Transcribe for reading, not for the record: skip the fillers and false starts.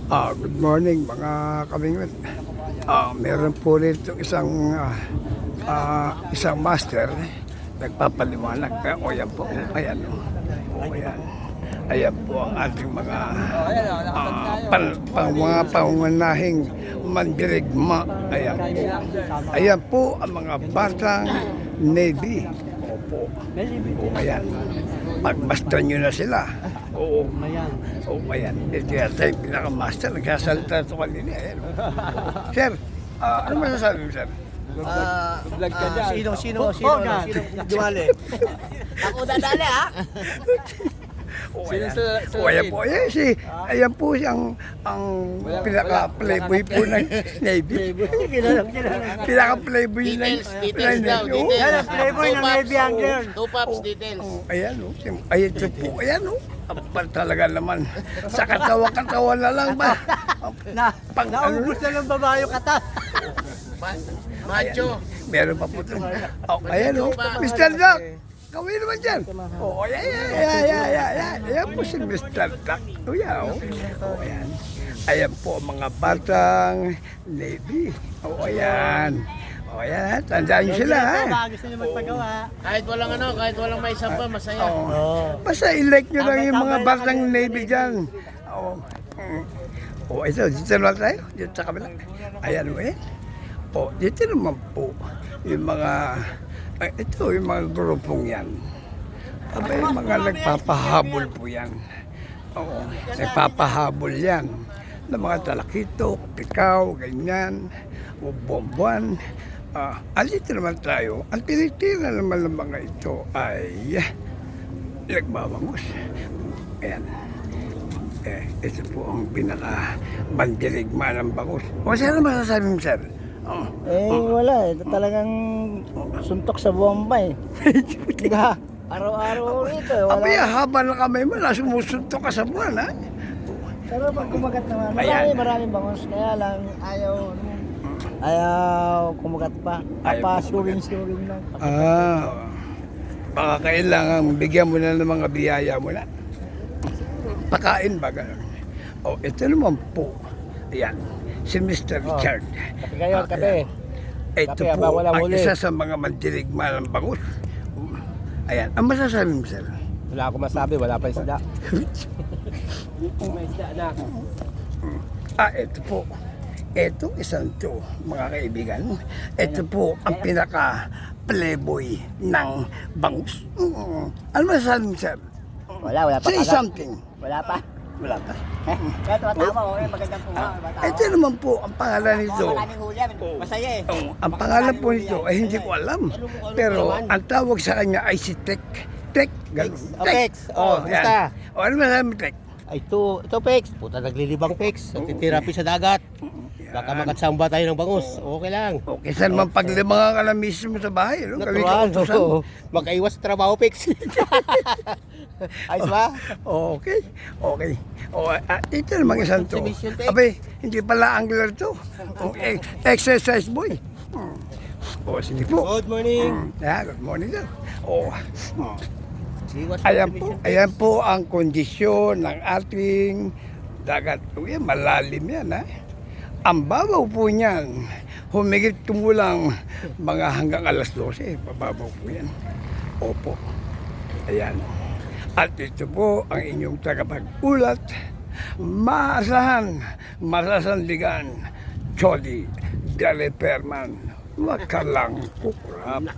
Good morning mga kabingwit. Meron po rito isang master nagpapaliwanag. O yan po, ayan. O ayan. Ayan po ang ating mga mga pangunahing mandirigma. Ayan po. Ayan po ang mga batang Navy. Opo. O ayan. Pagmastan nyo na sila. Oo. Oo, ayan. Kaya tayo pinaka-master. Nagsasalita ito kanina. Ayan. Sir, ano masasabi mo, sir? Vlog ka dyan. Sino? Duwali. Ako dadali ha? Ayan po. Ayan po siyang pinaka-playboy po ng Navy. Pinaka-playboy ng Details daw. Navy. Yan ang playboy ng Navy Angler. Two pops details. Ayan o. Ayan po. Ayan o. Talaga naman. Sa katawan na lang ba? Naubos na ng babae yung katas. Macho. Meron pa po ito. Ayan o. Mr. Duck. Kawin naman dyan. Ayan po si Mr. Duck. Ayan. Ayan po mga batang Navy. Ayan. Ayan. Tandaan nyo sila ha. Gusto nyo magpagawa. Kahit walang may isang pa, masaya. Basta i-like nyo lang yung mga batang Navy dyan. Ito. Dito naman tayo. Dito sa kabila. Ayan o eh. Dito naman po yung mga yung mga grupong yan. Yung mga nagpapahabol po yan. Nagpapahabol yan ng mga talakitok, pikaw, ganyan, o bombuan. Dito naman tayo. Ang tinitira naman ng mga ito ay nagbabangos. Ayan. Ito po ang pinaka-bandirigma ng bangus. Saan naman masasabi mo, sir? Wala. Ito talagang suntok sa bomba eh. Diba? Araw-araw rito. Abaya, haba ng kamay mo, sumusuntok ka sa buwan, ha? Pero pag kumagat naman, maraming bangus. Kaya lang, ayaw kumagat pa. Suring lang. Baka kailangan bigyan mo na ng mga biyaya mo na. Pakain ba gano'n? Ito naman po. Ayan. Si Mr. Richard. Kape kayo, kape. Ito Kape, po wala ang huli. isa sa mga mandirigma ng bangus. Ayan. Ang masasabi mo, sir? Wala akong masabi, wala pa isda. May isda na. Ito po. Ito isang to, mga kaibigan. Ito po ang pinaka-playboy ng bangus. Ano masasabi mo, sir? Wala pa. Say something. Wala pa. Wala pa. Ito, tama magandang punga. Ito naman po ang pangalan nito. Maraming huli, masaya eh. Ang pangalan po nito ay hindi ko alam. Pero ang tawag sa kanya ay si Tek. Tek. Pex. Basta. Ano masasabi mo, Tek? Ay, ito Pex. Puta, naglilibang Pex. Nagtitirapi sa dagat. Baka makatsamba tayo ng bangus. Okay lang. Okay, saan man paglimangan ka na mismo sa bahay. No? Natural. Magkaiwas sa trabaho, Pex. Ayos ba? Okay. Ito namang isang to. Exhibition, Tek. Abay, hindi pala angler to. Exercise boy. Sige po. Good morning. Good morning daw. Iwas Ayan po ang kondisyon ng ating dagat. Malalim yan, ha? Ang babaw po niyan, humigit kumulang mga hanggang alas 12. Bababaw po yan. Opo. Ayan. At ito po ang inyong tagapag-ulat, maasahan, masasandigan, Chody Deleperman. Wag ka lang kukurap.